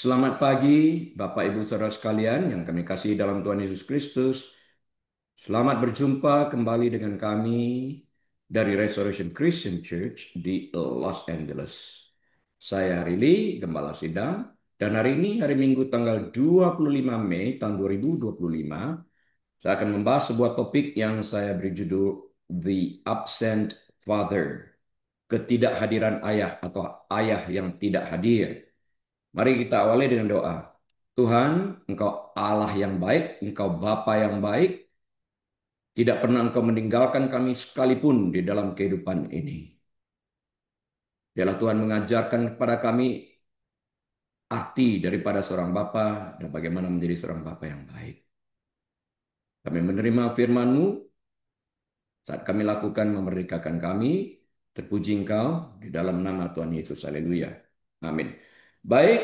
Selamat pagi, Bapak Ibu Saudara sekalian yang kami kasih dalam Tuhan Yesus Kristus. Selamat berjumpa kembali dengan kami dari Restoration Christian Church di Los Angeles. Saya Rili, Gembala Sidang, dan hari ini hari Minggu tanggal 25 Mei tahun 2025, saya akan membahas sebuah topik yang saya beri judul The Absent Father, ketidakhadiran ayah atau ayah yang tidak hadir. Mari kita awali dengan doa. Tuhan, Engkau Allah yang baik, Engkau Bapa yang baik, tidak pernah Engkau meninggalkan kami sekalipun di dalam kehidupan ini. Biarlah Tuhan mengajarkan kepada kami arti daripada seorang Bapa dan bagaimana menjadi seorang Bapa yang baik. Kami menerima firman-Mu saat kami lakukan memerdekakan kami. Terpuji Engkau di dalam nama Tuhan Yesus. Haleluya. Amin. Baik,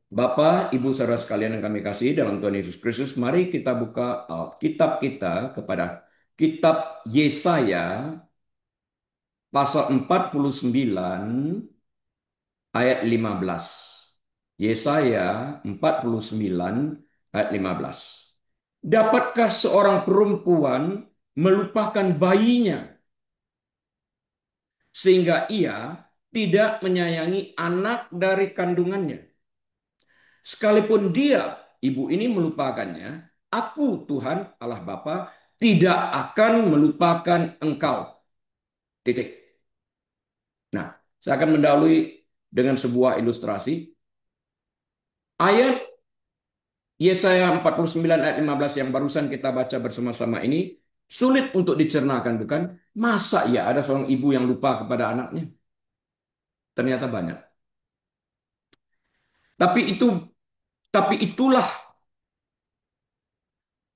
Bapak, Ibu, Saudara sekalian yang kami kasih dalam Tuhan Yesus Kristus, mari kita buka Alkitab kita kepada kitab Yesaya pasal 49 ayat 15. Yesaya 49 ayat 15. Dapatkah seorang perempuan melupakan bayinya sehingga ia tidak menyayangi anak dari kandungannya? Sekalipun dia, ibu ini melupakannya, aku Tuhan Allah Bapa tidak akan melupakan engkau. Titik. Nah, saya akan mendahului dengan sebuah ilustrasi. Ayat Yesaya 49 ayat 15 yang barusan kita baca bersama-sama ini sulit untuk dicernakan, bukan? Masa ya ada seorang ibu yang lupa kepada anaknya? Ternyata banyak. Tapi itu tapi itulah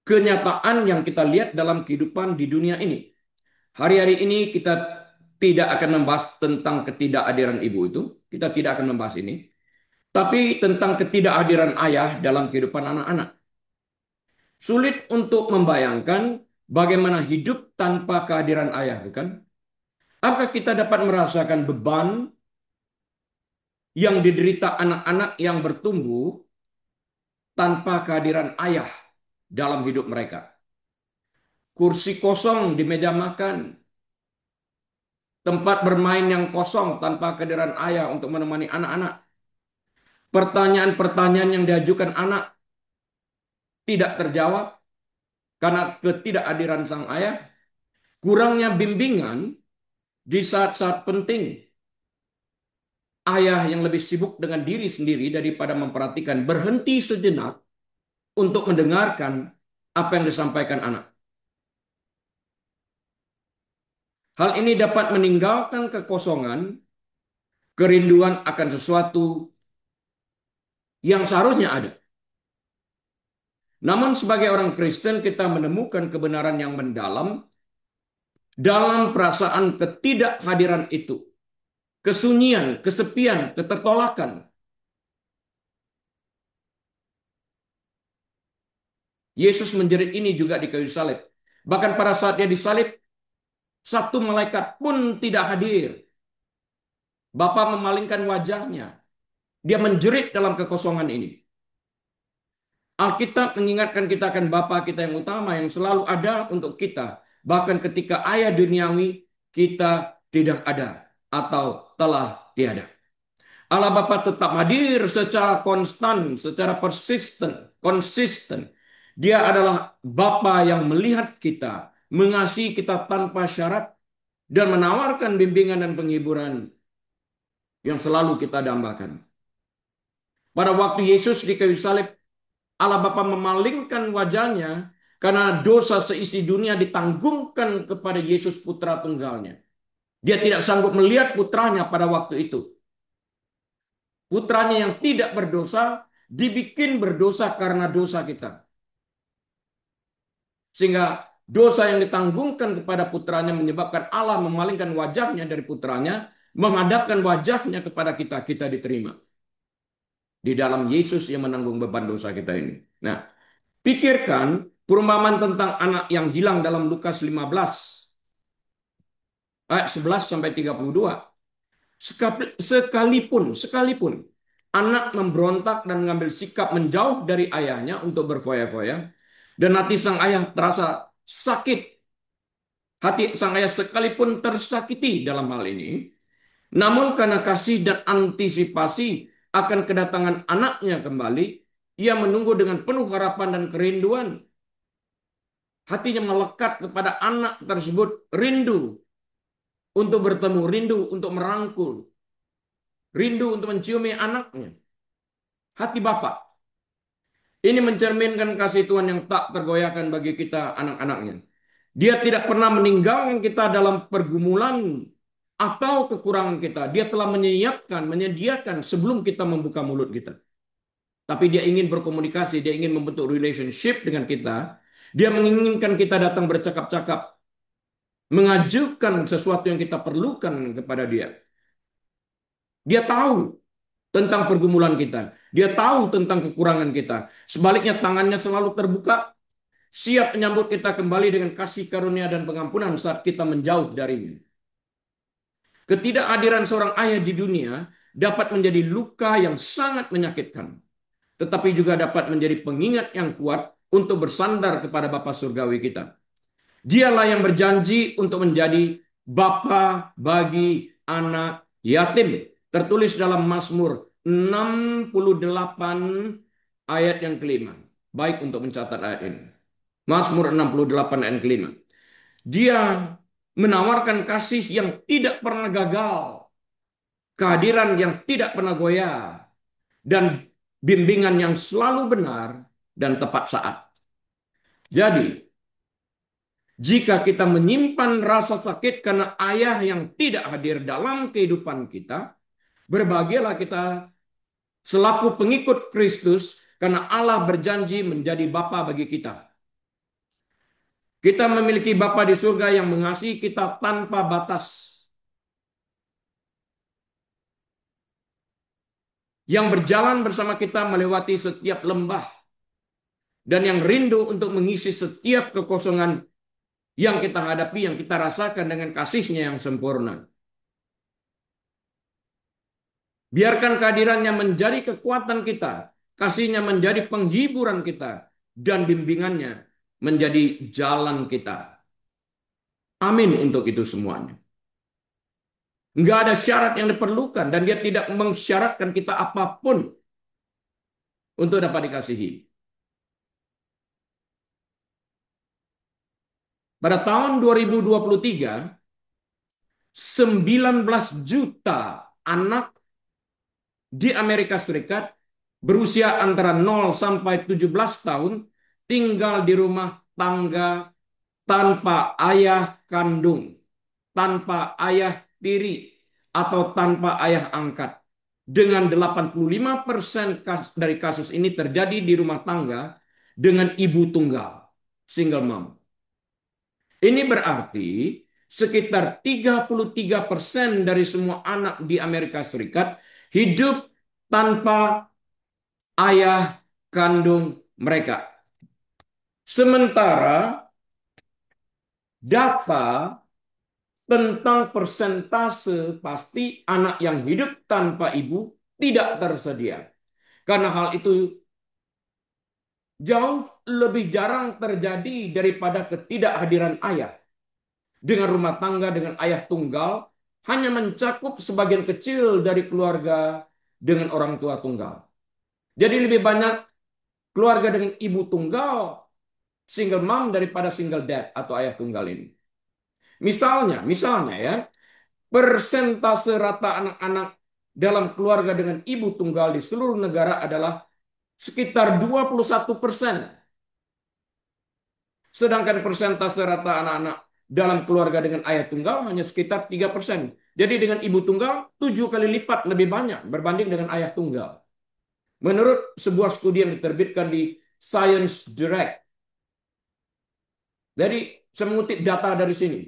kenyataan yang kita lihat dalam kehidupan di dunia ini. Hari-hari ini kita tidak akan membahas tentang ketidakhadiran ibu itu. Kita tidak akan membahas ini. Tapi tentang ketidakhadiran ayah dalam kehidupan anak-anak. Sulit untuk membayangkan bagaimana hidup tanpa kehadiran ayah, bukan? Apakah kita dapat merasakan beban yang diderita anak-anak yang bertumbuh tanpa kehadiran ayah dalam hidup mereka? Kursi kosong di meja makan, tempat bermain yang kosong tanpa kehadiran ayah untuk menemani anak-anak. Pertanyaan-pertanyaan yang diajukan anak tidak terjawab karena ketidakhadiran sang ayah. Kurangnya bimbingan di saat-saat penting. Ayah yang lebih sibuk dengan diri sendiri daripada memperhatikan, berhenti sejenak untuk mendengarkan apa yang disampaikan anak. Hal ini dapat meninggalkan kekosongan, kerinduan akan sesuatu yang seharusnya ada. Namun sebagai orang Kristen kita menemukan kebenaran yang mendalam dalam perasaan ketidakhadiran itu. Kesunyian, kesepian, ketertolakan. Yesus menjerit ini juga di kayu salib. Bahkan pada saat dia disalib, satu malaikat pun tidak hadir. Bapa memalingkan wajahnya. Dia menjerit dalam kekosongan ini. Alkitab mengingatkan kita akan Bapa kita yang utama yang selalu ada untuk kita. Bahkan ketika ayah duniawi kita tidak ada atau telah tiada. Allah Bapa tetap hadir secara konstan, secara konsisten. Dia adalah Bapa yang melihat kita, mengasihi kita tanpa syarat, dan menawarkan bimbingan dan penghiburan yang selalu kita dambakan. Pada waktu Yesus di kayu salib, Allah Bapa memalingkan wajahnya karena dosa seisi dunia ditanggungkan kepada Yesus putra tunggalnya. Dia tidak sanggup melihat putranya pada waktu itu. Putranya yang tidak berdosa dibikin berdosa karena dosa kita. Sehingga dosa yang ditanggungkan kepada putranya menyebabkan Allah memalingkan wajahnya dari putranya, menghadapkan wajahnya kepada kita, kita diterima. Di dalam Yesus yang menanggung beban dosa kita ini. Nah, pikirkan perumpamaan tentang anak yang hilang dalam Lukas 15 ayat 11 sampai 32. Sekalipun anak memberontak dan mengambil sikap menjauh dari ayahnya untuk berfoya-foya, dan hati sang ayah terasa sakit. Hati sang ayah sekalipun tersakiti dalam hal ini, namun karena kasih dan antisipasi akan kedatangan anaknya kembali, ia menunggu dengan penuh harapan dan kerinduan. Hatinya melekat kepada anak tersebut, rindu untuk bertemu, rindu untuk merangkul, rindu untuk menciumi anaknya. Hati Bapak. Ini mencerminkan kasih Tuhan yang tak tergoyahkan bagi kita anak-anaknya. Dia tidak pernah meninggalkan kita dalam pergumulan atau kekurangan kita. Dia telah menyiapkan, menyediakan sebelum kita membuka mulut kita. Tapi dia ingin berkomunikasi, dia ingin membentuk relationship dengan kita. Dia menginginkan kita datang bercakap-cakap, mengajukan sesuatu yang kita perlukan kepada dia. Dia tahu tentang pergumulan kita. Dia tahu tentang kekurangan kita. Sebaliknya tangannya selalu terbuka, siap menyambut kita kembali dengan kasih karunia dan pengampunan saat kita menjauh darinya. Ketidakhadiran seorang ayah di dunia dapat menjadi luka yang sangat menyakitkan, tetapi juga dapat menjadi pengingat yang kuat untuk bersandar kepada Bapa Surgawi kita. Dialah yang berjanji untuk menjadi bapa bagi anak yatim. Tertulis dalam Mazmur 68 ayat yang kelima. Baik untuk mencatat ayat ini. Mazmur 68 ayat kelima. Dia menawarkan kasih yang tidak pernah gagal, kehadiran yang tidak pernah goyah, dan bimbingan yang selalu benar dan tepat saat. Jadi, jika kita menyimpan rasa sakit karena ayah yang tidak hadir dalam kehidupan kita, berbahagialah kita selaku pengikut Kristus karena Allah berjanji menjadi Bapa bagi kita. Kita memiliki Bapa di surga yang mengasihi kita tanpa batas, yang berjalan bersama kita melewati setiap lembah, dan yang rindu untuk mengisi setiap kekosongan yang kita hadapi, yang kita rasakan dengan kasih-Nya yang sempurna. Biarkan kehadirannya menjadi kekuatan kita, kasih-Nya menjadi penghiburan kita, dan bimbingannya menjadi jalan kita. Amin untuk itu semuanya. Enggak ada syarat yang diperlukan, dan dia tidak mensyaratkan kita apapun untuk dapat dikasihi. Pada tahun 2023, 19 juta anak di Amerika Serikat berusia antara 0 sampai 17 tahun tinggal di rumah tangga tanpa ayah kandung, tanpa ayah tiri, atau tanpa ayah angkat. Dengan 85% dari kasus ini terjadi di rumah tangga dengan ibu tunggal, single mom. Ini berarti sekitar 33% dari semua anak di Amerika Serikat hidup tanpa ayah kandung mereka. Sementara data tentang persentase pasti anak yang hidup tanpa ibu tidak tersedia. Karena hal itu jauh lebih jarang terjadi daripada ketidakhadiran ayah. Dengan rumah tangga dengan ayah tunggal hanya mencakup sebagian kecil dari keluarga dengan orang tua tunggal. Jadi lebih banyak keluarga dengan ibu tunggal, single mom, daripada single dad atau ayah tunggal ini. Misalnya ya, persentase rata anak-anak dalam keluarga dengan ibu tunggal di seluruh negara adalah sekitar 21%. Sedangkan persentase rata anak-anak dalam keluarga dengan ayah tunggal hanya sekitar 3%. Jadi dengan ibu tunggal 7 kali lipat lebih banyak berbanding dengan ayah tunggal. Menurut sebuah studi yang diterbitkan di Science Direct. Jadi saya mengutip data dari sini.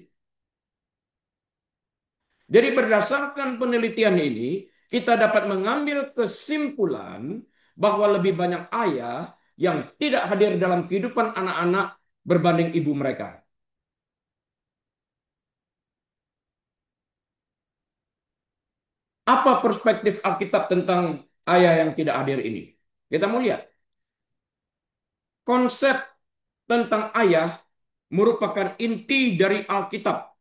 Jadi berdasarkan penelitian ini, kita dapat mengambil kesimpulan bahwa lebih banyak ayah yang tidak hadir dalam kehidupan anak-anak berbanding ibu mereka. Apa perspektif Alkitab tentang ayah yang tidak hadir ini. Kita mau lihat. Konsep tentang ayah merupakan inti dari Alkitab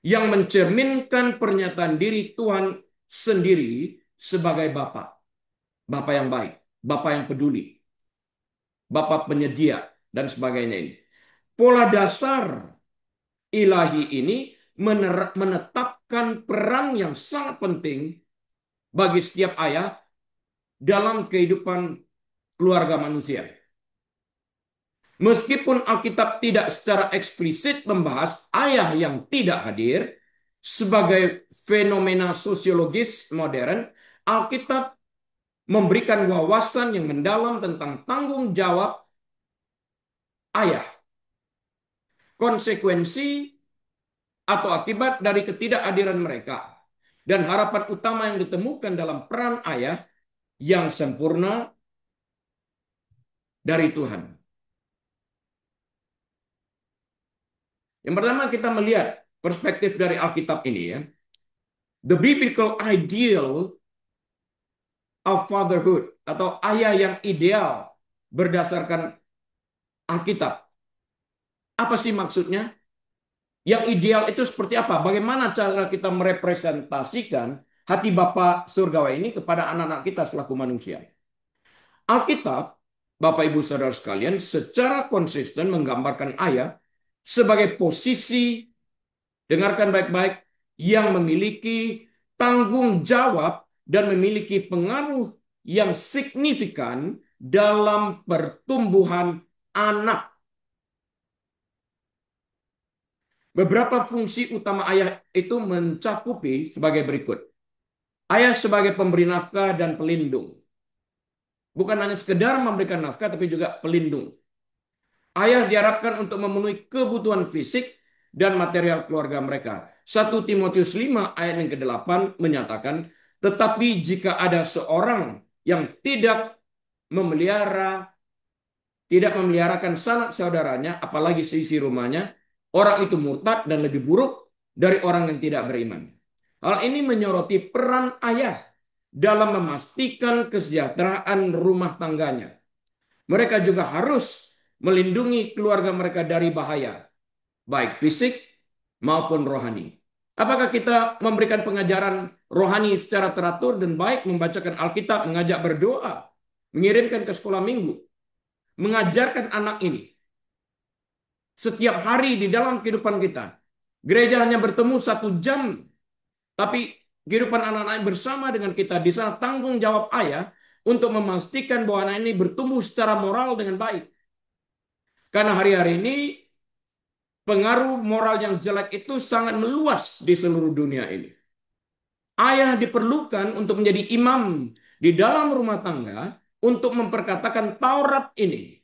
yang mencerminkan pernyataan diri Tuhan sendiri sebagai Bapa. Bapa yang baik, Bapa yang peduli, Bapa penyedia, dan sebagainya ini. Pola dasar ilahi ini menetapkan peran yang sangat penting bagi setiap ayah dalam kehidupan keluarga manusia. Meskipun Alkitab tidak secara eksplisit membahas ayah yang tidak hadir sebagai fenomena sosiologis modern, Alkitab memberikan wawasan yang mendalam tentang tanggung jawab ayah, konsekuensi atau akibat dari ketidakhadiran mereka, dan harapan utama yang ditemukan dalam peran ayah yang sempurna dari Tuhan. Yang pertama kita melihat perspektif dari Alkitab ini ya. The biblical ideal of fatherhood atau ayah yang ideal berdasarkan Alkitab. Apa sih maksudnya? Yang ideal itu seperti apa? Bagaimana cara kita merepresentasikan hati Bapa surgawi ini kepada anak-anak kita selaku manusia? Alkitab, Bapak Ibu Saudara sekalian, secara konsisten menggambarkan ayah sebagai posisi, dengarkan baik-baik, yang memiliki tanggung jawab dan memiliki pengaruh yang signifikan dalam pertumbuhan anak. Beberapa fungsi utama ayah itu mencakupi sebagai berikut. Ayah sebagai pemberi nafkah dan pelindung. Bukan hanya sekedar memberikan nafkah, tapi juga pelindung. Ayah diharapkan untuk memenuhi kebutuhan fisik dan material keluarga mereka. 1 Timotius 5 ayat yang ke-8 menyatakan, tetapi jika ada seorang yang tidak memeliharakan sanak saudaranya, apalagi seisi rumahnya, orang itu murtad dan lebih buruk dari orang yang tidak beriman. Hal ini menyoroti peran ayah dalam memastikan kesejahteraan rumah tangganya. Mereka juga harus melindungi keluarga mereka dari bahaya, baik fisik maupun rohani. Apakah kita memberikan pengajaran rohani secara teratur dan baik, membacakan Alkitab, mengajak berdoa, mengirimkan ke sekolah minggu, mengajarkan anak ini setiap hari di dalam kehidupan kita? Gereja hanya bertemu 1 jam, tapi kehidupan anak-anak bersama dengan kita di sana tanggung jawab ayah untuk memastikan bahwa anak ini bertumbuh secara moral dengan baik. Karena hari-hari ini pengaruh moral yang jelek itu sangat meluas di seluruh dunia ini. Ayah diperlukan untuk menjadi imam di dalam rumah tangga untuk memperkatakan Taurat ini.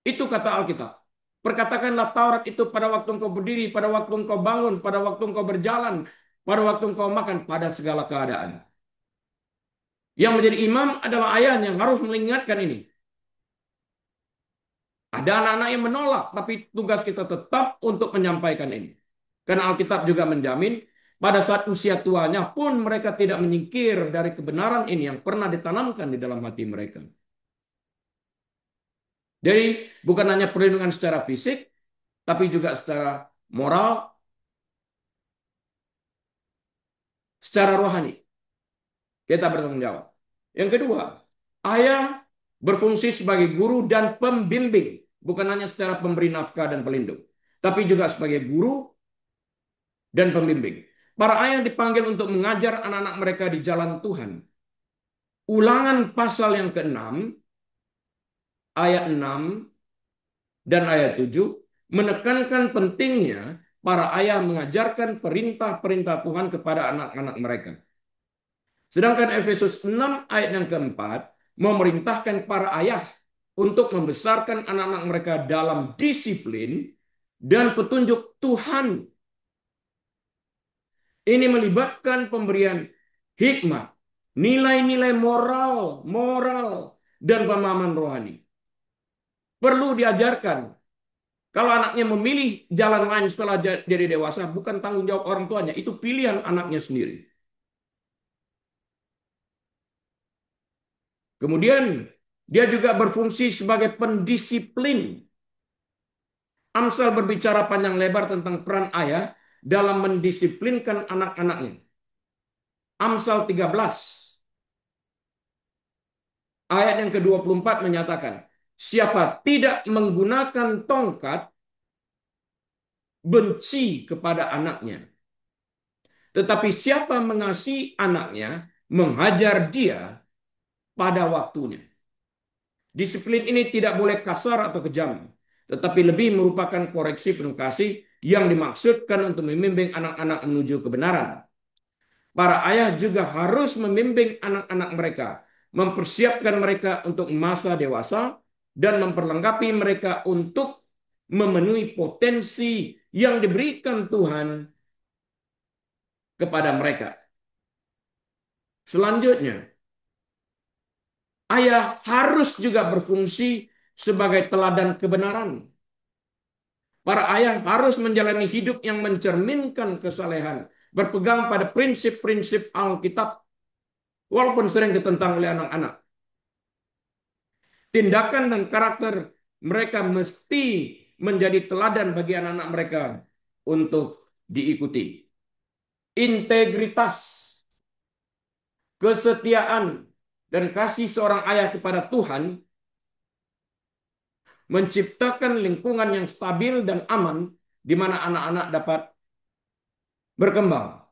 Itu kata Alkitab. Perkatakanlah Taurat itu pada waktu engkau berdiri, pada waktu engkau bangun, pada waktu engkau berjalan, pada waktu engkau makan, pada segala keadaan. Yang menjadi imam adalah ayahnya yang harus mengingatkan ini. Ada anak-anak yang menolak, tapi tugas kita tetap untuk menyampaikan ini. Karena Alkitab juga menjamin, pada saat usia tuanya pun mereka tidak menyingkir dari kebenaran ini yang pernah ditanamkan di dalam hati mereka. Jadi bukan hanya perlindungan secara fisik, tapi juga secara moral, secara rohani. Kita bertanggung jawab. Yang kedua, ayah berfungsi sebagai guru dan pembimbing. Bukan hanya secara pemberi nafkah dan pelindung, tapi juga sebagai guru dan pembimbing. Para ayah dipanggil untuk mengajar anak-anak mereka di jalan Tuhan. Ulangan pasal yang ke-6, ayat 6 dan ayat 7, menekankan pentingnya para ayah mengajarkan perintah-perintah Tuhan kepada anak-anak mereka. Sedangkan Efesus 6 ayat yang keempat memerintahkan para ayah untuk membesarkan anak-anak mereka dalam disiplin dan petunjuk Tuhan. Ini melibatkan pemberian hikmat, nilai-nilai moral, dan pemahaman rohani. Perlu diajarkan. Kalau anaknya memilih jalan lain setelah jadi dewasa, bukan tanggung jawab orang tuanya, itu pilihan anaknya sendiri. Kemudian dia juga berfungsi sebagai pendisiplin. Amsal berbicara panjang lebar tentang peran ayah dalam mendisiplinkan anak-anaknya. Amsal 13 ayat yang ke-24 menyatakan, siapa tidak menggunakan tongkat benci kepada anaknya. Tetapi siapa mengasihi anaknya, menghajar dia pada waktunya. Disiplin ini tidak boleh kasar atau kejam, tetapi lebih merupakan koreksi penuh kasih yang dimaksudkan untuk membimbing anak-anak menuju kebenaran. Para ayah juga harus membimbing anak-anak mereka, mempersiapkan mereka untuk masa dewasa, dan memperlengkapi mereka untuk memenuhi potensi yang diberikan Tuhan kepada mereka. Selanjutnya, ayah harus juga berfungsi sebagai teladan kebenaran. Para ayah harus menjalani hidup yang mencerminkan kesalehan, berpegang pada prinsip-prinsip Alkitab, walaupun sering ditentang oleh anak-anak. Tindakan dan karakter mereka mesti menjadi teladan bagi anak-anak mereka untuk diikuti. Integritas, kesetiaan, dan kasih seorang ayah kepada Tuhan menciptakan lingkungan yang stabil dan aman di mana anak-anak dapat berkembang.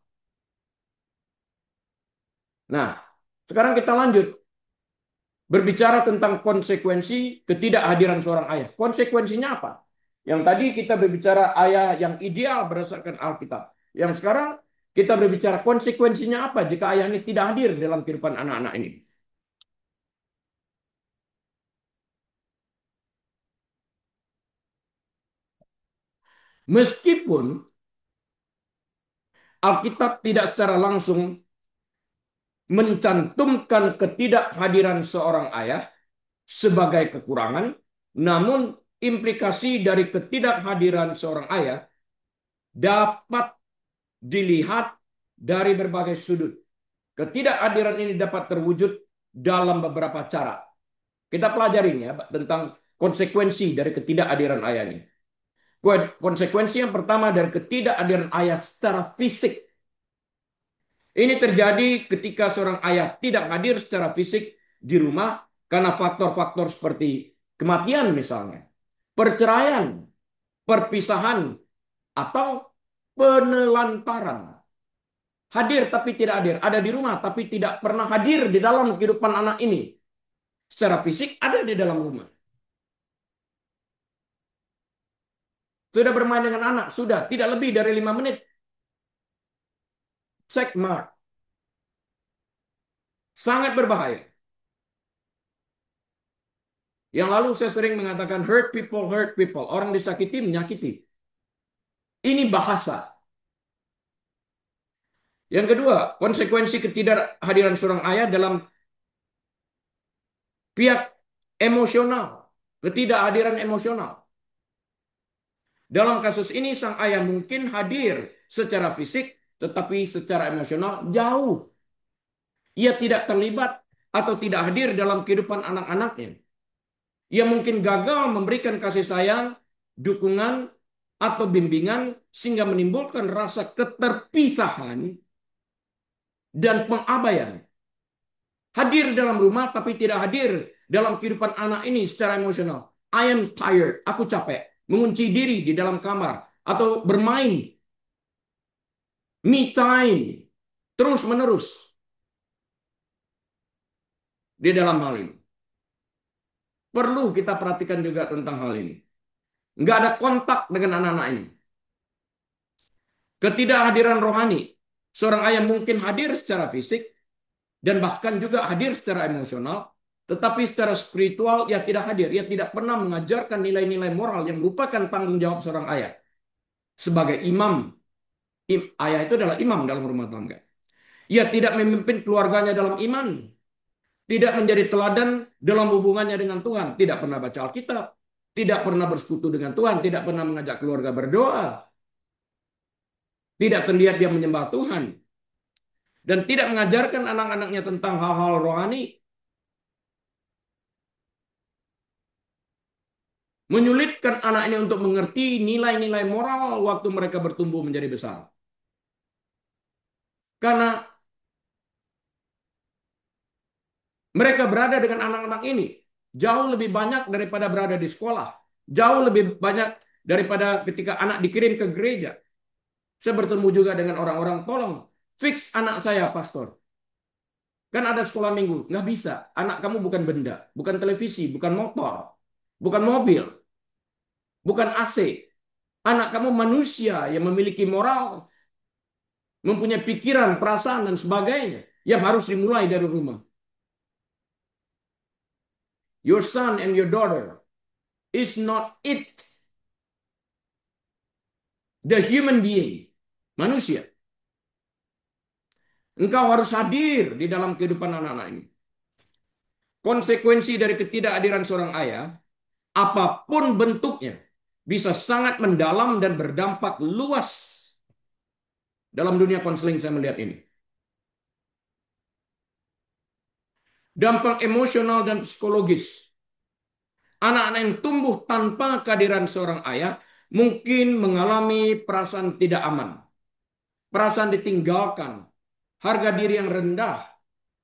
Nah, sekarang kita lanjut berbicara tentang konsekuensi ketidakhadiran seorang ayah. Konsekuensinya apa? Yang tadi kita berbicara ayah yang ideal berdasarkan Alkitab. Yang sekarang kita berbicara konsekuensinya apa jika ayah ini tidak hadir dalam kehidupan anak-anak ini. Meskipun Alkitab tidak secara langsung mencantumkan ketidakhadiran seorang ayah sebagai kekurangan, namun implikasi dari ketidakhadiran seorang ayah dapat dilihat dari berbagai sudut. Ketidakhadiran ini dapat terwujud dalam beberapa cara. Kita pelajarin ya tentang konsekuensi dari ketidakhadiran ayah ini. Konsekuensi yang pertama dari ketidakhadiran ayah secara fisik. Ini terjadi ketika seorang ayah tidak hadir secara fisik di rumah karena faktor-faktor seperti kematian misalnya, perceraian, perpisahan, atau penelantaran. Hadir tapi tidak hadir. Ada di rumah tapi tidak pernah hadir di dalam kehidupan anak ini. Secara fisik ada di dalam rumah. Sudah bermain dengan anak. Sudah tidak lebih dari 5 menit. Check mark. Sangat berbahaya. Yang lalu saya sering mengatakan hurt people, hurt people. Orang disakiti, menyakiti. Ini bahasa. Yang kedua, konsekuensi ketidakhadiran seorang ayah dalam pihak emosional. Ketidakhadiran emosional. Dalam kasus ini, sang ayah mungkin hadir secara fisik, tetapi secara emosional jauh. Ia tidak terlibat atau tidak hadir dalam kehidupan anak-anaknya. Ia mungkin gagal memberikan kasih sayang, dukungan, atau bimbingan sehingga menimbulkan rasa keterpisahan dan pengabaian. Hadir dalam rumah tapi tidak hadir dalam kehidupan anak ini secara emosional. I am tired, aku capek. Mengunci diri di dalam kamar atau bermain. Me time. Terus menerus di dalam hal ini. Perlu kita perhatikan juga tentang hal ini. Nggak ada kontak dengan anak-anak ini. Ketidakhadiran rohani. Seorang ayah mungkin hadir secara fisik dan bahkan juga hadir secara emosional, tetapi secara spiritual ia tidak hadir. Ia tidak pernah mengajarkan nilai-nilai moral yang merupakan tanggung jawab seorang ayah. Sebagai imam, ayah itu adalah imam dalam rumah tangga. Ia tidak memimpin keluarganya dalam iman, tidak menjadi teladan dalam hubungannya dengan Tuhan, tidak pernah baca Alkitab, tidak pernah bersekutu dengan Tuhan, tidak pernah mengajak keluarga berdoa, tidak terlihat dia menyembah Tuhan, dan tidak mengajarkan anak-anaknya tentang hal-hal rohani. Menyulitkan anak ini untuk mengerti nilai-nilai moral waktu mereka bertumbuh menjadi besar. Karena mereka berada dengan anak-anak ini jauh lebih banyak daripada berada di sekolah. Jauh lebih banyak daripada ketika anak dikirim ke gereja. Saya bertemu juga dengan orang-orang, tolong fix anak saya, pastor. Kan ada sekolah minggu. Nggak bisa. Anak kamu bukan benda. Bukan televisi. Bukan motor. Bukan mobil. Bukan AC. Anak kamu manusia yang memiliki moral. Mempunyai pikiran, perasaan, dan sebagainya. Yang harus dimulai dari rumah. Your son and your daughter is not it. The human being. Manusia. Engkau harus hadir di dalam kehidupan anak-anak ini. Konsekuensi dari ketidakhadiran seorang ayah, apapun bentuknya, bisa sangat mendalam dan berdampak luas dalam dunia konseling saya melihat ini. Dampak emosional dan psikologis. Anak-anak yang tumbuh tanpa kehadiran seorang ayah mungkin mengalami perasaan tidak aman, perasaan ditinggalkan, harga diri yang rendah,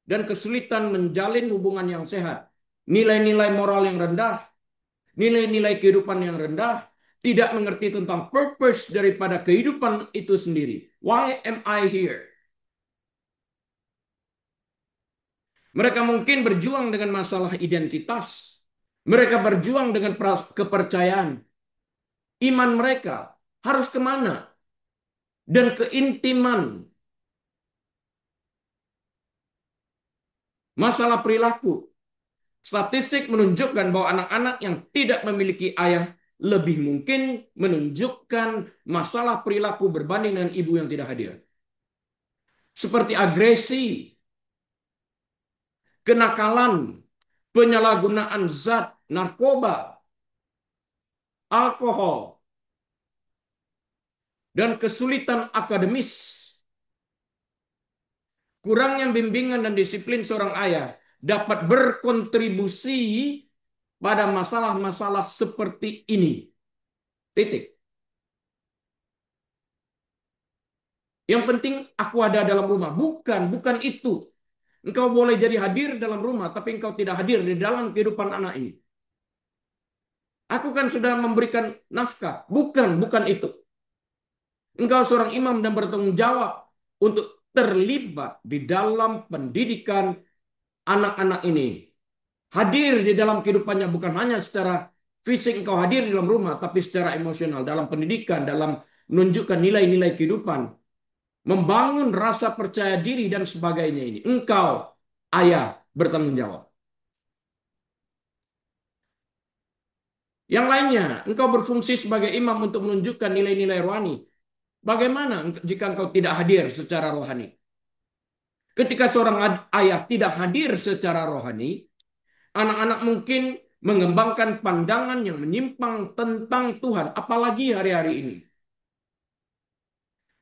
dan kesulitan menjalin hubungan yang sehat. Nilai-nilai moral yang rendah, nilai-nilai kehidupan yang rendah, tidak mengerti tentang purpose daripada kehidupan itu sendiri. Why am I here? Mereka mungkin berjuang dengan masalah identitas. Mereka berjuang dengan kepercayaan. Iman mereka harus kemana? Dan keintiman. Masalah perilaku. Statistik menunjukkan bahwa anak-anak yang tidak memiliki ayah lebih mungkin menunjukkan masalah perilaku berbanding dengan ibu yang tidak hadir. Seperti agresi, kenakalan, penyalahgunaan zat, narkoba, alkohol, dan kesulitan akademis. Kurangnya bimbingan dan disiplin seorang ayah dapat berkontribusi pada masalah-masalah seperti ini. Titik. Yang penting aku ada dalam rumah. Bukan itu. Engkau boleh jadi hadir dalam rumah, tapi engkau tidak hadir di dalam kehidupan anak ini. Aku kan sudah memberikan nafkah. Bukan itu. Engkau seorang imam dan bertanggung jawab untuk terlibat di dalam pendidikan anak-anak ini. Hadir di dalam kehidupannya bukan hanya secara fisik engkau hadir di dalam rumah, tapi secara emosional, dalam pendidikan, dalam menunjukkan nilai-nilai kehidupan, membangun rasa percaya diri dan sebagainya ini. Engkau, ayah, bertanggung jawab. Yang lainnya, engkau berfungsi sebagai imam untuk menunjukkan nilai-nilai rohani. Bagaimana jika engkau tidak hadir secara rohani? Ketika seorang ayah tidak hadir secara rohani, anak-anak mungkin mengembangkan pandangan yang menyimpang tentang Tuhan, apalagi hari-hari ini.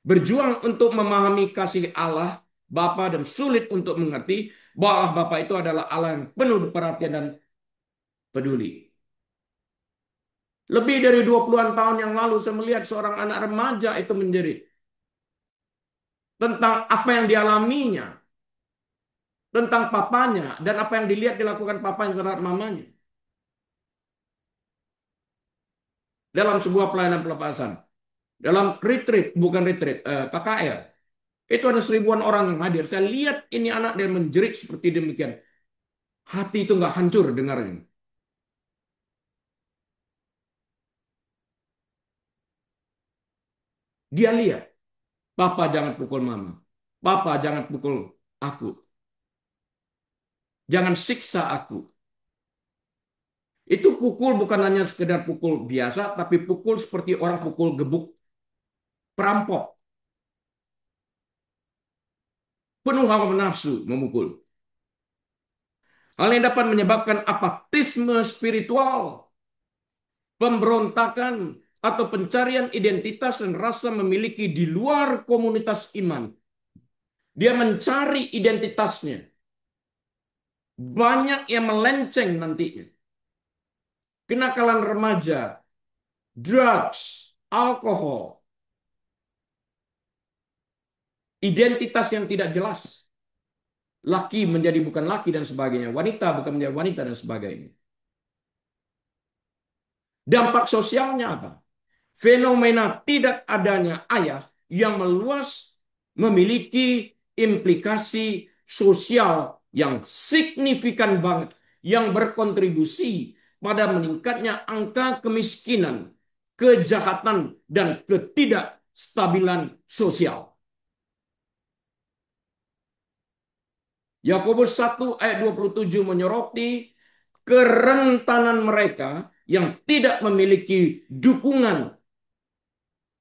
Berjuang untuk memahami kasih Allah Bapa dan sulit untuk mengerti bahwa Allah Bapa itu adalah Allah yang penuh perhatian dan peduli. Lebih dari 20-an tahun yang lalu saya melihat seorang anak remaja itu menjerit tentang apa yang dialaminya, tentang papanya dan apa yang dilihat dilakukan papanya terhadap mamanya dalam sebuah pelayanan pelepasan. Dalam retreat, bukan retreat, KKR. Itu ada 1.000-an orang yang hadir. Saya lihat ini anak dia menjerit seperti demikian. Hati itu nggak hancur dengarnya. Dia lihat, Papa jangan pukul mama. Papa jangan pukul aku. Jangan siksa aku. Itu pukul bukan hanya sekedar pukul biasa, tapi pukul seperti orang pukul gebuk perampok. Penuh hawa nafsu memukul. Hal ini dapat menyebabkan apatisme spiritual, pemberontakan, atau pencarian identitas dan rasa memiliki di luar komunitas iman. Dia mencari identitasnya. Banyak yang melenceng nantinya. kenakalan remaja, drugs, alkohol, identitas yang tidak jelas, laki menjadi bukan laki dan sebagainya, wanita bukan menjadi wanita dan sebagainya. Dampak sosialnya apa? Fenomena tidak adanya ayah yang meluas memiliki implikasi sosial yang signifikan banget, yang berkontribusi pada meningkatnya angka kemiskinan, kejahatan, dan ketidakstabilan sosial. Yakobus 1 ayat 27 menyoroti kerentanan mereka yang tidak memiliki dukungan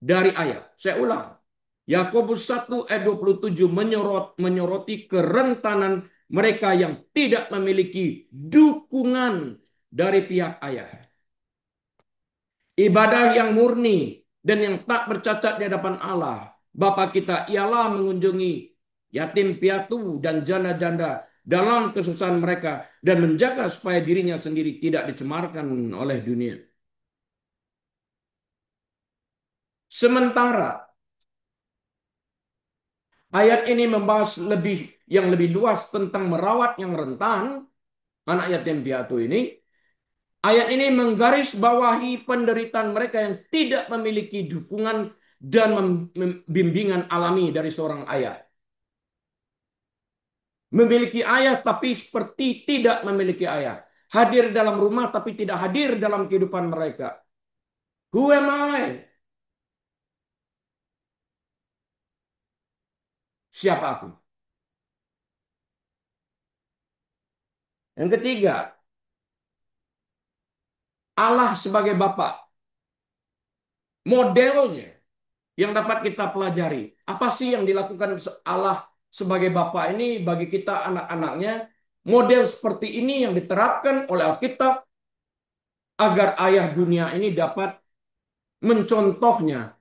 dari ayah. Saya ulang. Yakobus 1 ayat 27 menyoroti kerentanan mereka yang tidak memiliki dukungan dari pihak ayah. Ibadah yang murni dan yang tak bercacat di hadapan Allah, Bapa kita, ialah mengunjungi yatim piatu dan janda-janda dalam kesusahan mereka dan menjaga supaya dirinya sendiri tidak dicemarkan oleh dunia. Sementara ayat ini membahas yang lebih luas tentang merawat yang rentan, anak yatim piatu ini. Ayat ini menggarisbawahi penderitaan mereka yang tidak memiliki dukungan dan bimbingan alami dari seorang ayah. Memiliki ayah tapi seperti tidak memiliki ayah. Hadir dalam rumah tapi tidak hadir dalam kehidupan mereka. Who am I? Siapa aku? Yang ketiga, Allah sebagai Bapa. Modelnya yang dapat kita pelajari. Apa sih yang dilakukan Allah sebagai Bapa ini bagi kita anak-anaknya? Model seperti ini yang diterapkan oleh Alkitab agar ayah dunia ini dapat mencontohnya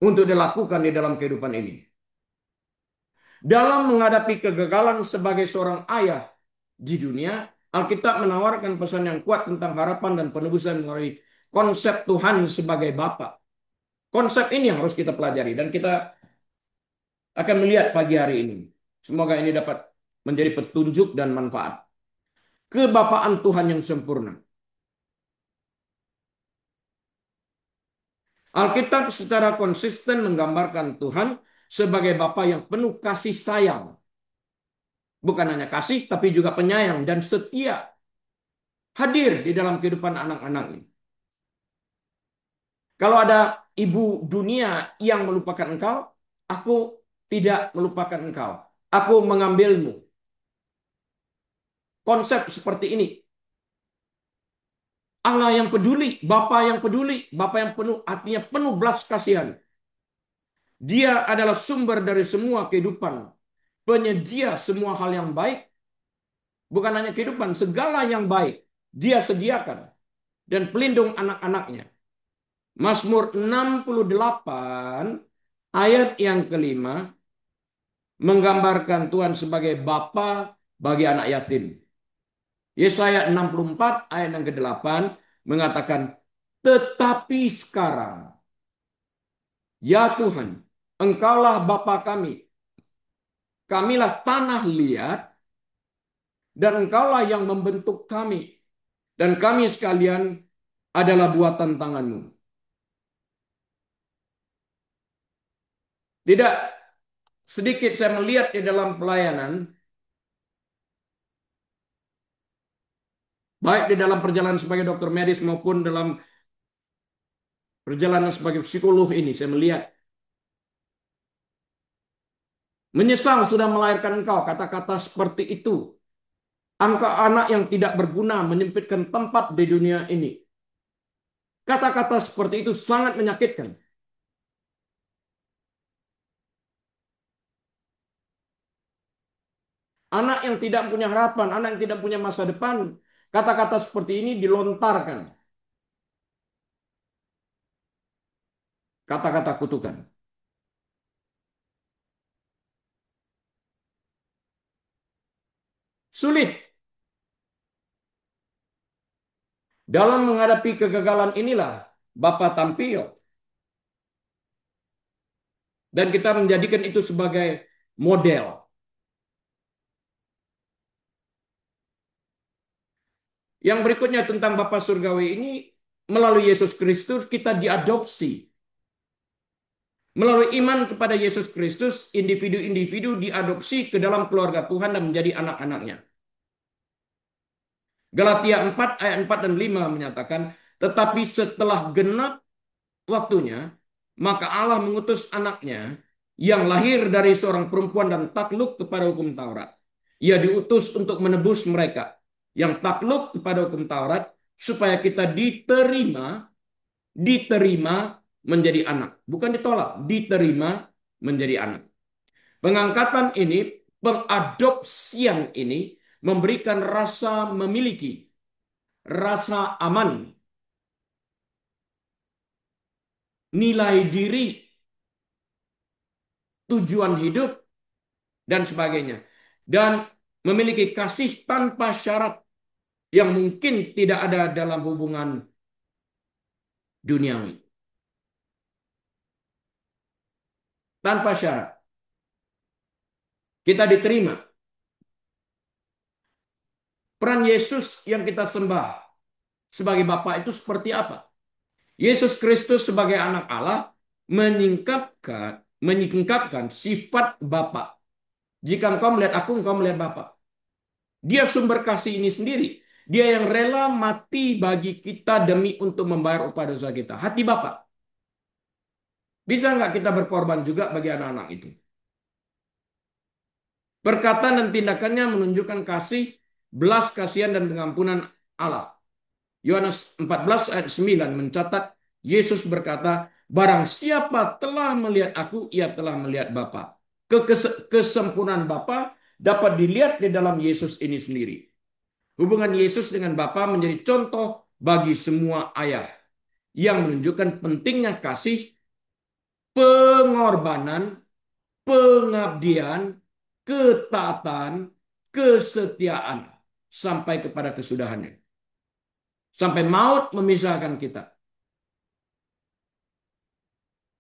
untuk dilakukan di dalam kehidupan ini. Dalam menghadapi kegagalan sebagai seorang ayah di dunia, Alkitab menawarkan pesan yang kuat tentang harapan dan penebusan melalui konsep Tuhan sebagai Bapa. Konsep ini yang harus kita pelajari dan kita akan melihat pagi hari ini. Semoga ini dapat menjadi petunjuk dan manfaat. Kebapaan Tuhan yang sempurna. Alkitab secara konsisten menggambarkan Tuhan sebagai Bapa yang penuh kasih sayang. Bukan hanya kasih, tapi juga penyayang dan setia. Hadir di dalam kehidupan anak-anaknya. Kalau ada ibu dunia yang melupakan engkau, aku tidak melupakan engkau. Aku mengambilmu. Konsep seperti ini. Allah yang peduli, Bapa yang peduli, Bapa yang penuh, artinya penuh belas kasihan. Dia adalah sumber dari semua kehidupan, penyedia semua hal yang baik, bukan hanya kehidupan, segala yang baik dia sediakan dan pelindung anak-anaknya. Mazmur 68 ayat yang kelima menggambarkan Tuhan sebagai Bapa bagi anak yatim. Yesaya 64 ayat yang ke-8 mengatakan, tetapi sekarang, ya Tuhan, Engkaulah Bapa kami, kamilah tanah liat, dan Engkaulah yang membentuk kami, dan kami sekalian adalah buatan tangan-Mu. Tidak sedikit saya melihat di dalam pelayanan, baik di dalam perjalanan sebagai dokter medis maupun dalam perjalanan sebagai psikolog ini, saya melihat menyesal sudah melahirkan engkau, kata-kata seperti itu. Angka anak yang tidak berguna menyempitkan tempat di dunia ini. Kata-kata seperti itu sangat menyakitkan. Anak yang tidak punya harapan, anak yang tidak punya masa depan, kata-kata seperti ini dilontarkan. Kata-kata kutukan. Sulit Dalam menghadapi kegagalan inilah Bapa tampil dan kita menjadikan itu sebagai model. Yang berikutnya tentang Bapa Surgawi ini, melalui Yesus Kristus kita diadopsi. Melalui iman kepada Yesus Kristus, individu-individu diadopsi ke dalam keluarga Tuhan dan menjadi anak-anaknya. Galatia 4 ayat 4 dan 5 menyatakan, tetapi setelah genap waktunya, maka Allah mengutus anaknya yang lahir dari seorang perempuan dan takluk kepada hukum Taurat. Ia diutus untuk menebus mereka yang takluk kepada hukum Taurat supaya kita diterima menjadi anak. Bukan ditolak, diterima menjadi anak. Pengangkatan ini, pengadopsian ini memberikan rasa memiliki, rasa aman, nilai diri, tujuan hidup, dan sebagainya. Dan memiliki kasih tanpa syarat yang mungkin tidak ada dalam hubungan duniawi. Tanpa syarat. Kita diterima. Peran Yesus yang kita sembah sebagai Bapa itu seperti apa? Yesus Kristus sebagai anak Allah menyingkapkan sifat Bapa. Jika engkau melihat aku, engkau melihat Bapa. Dia sumber kasih ini sendiri. Dia yang rela mati bagi kita demi untuk membayar upah dosa kita. Hati Bapa. Bisa nggak kita berkorban juga bagi anak-anak itu? Perkataan dan tindakannya menunjukkan kasih, belas kasihan dan pengampunan Allah. Yohanes 14 ayat 9 mencatat, Yesus berkata, barang siapa telah melihat aku, ia telah melihat Bapa. Kesempurnaan Bapa dapat dilihat di dalam Yesus ini sendiri. Hubungan Yesus dengan Bapa menjadi contoh bagi semua ayah yang menunjukkan pentingnya kasih, pengorbanan, pengabdian, ketaatan, kesetiaan sampai kepada kesudahannya. Sampai maut memisahkan kita.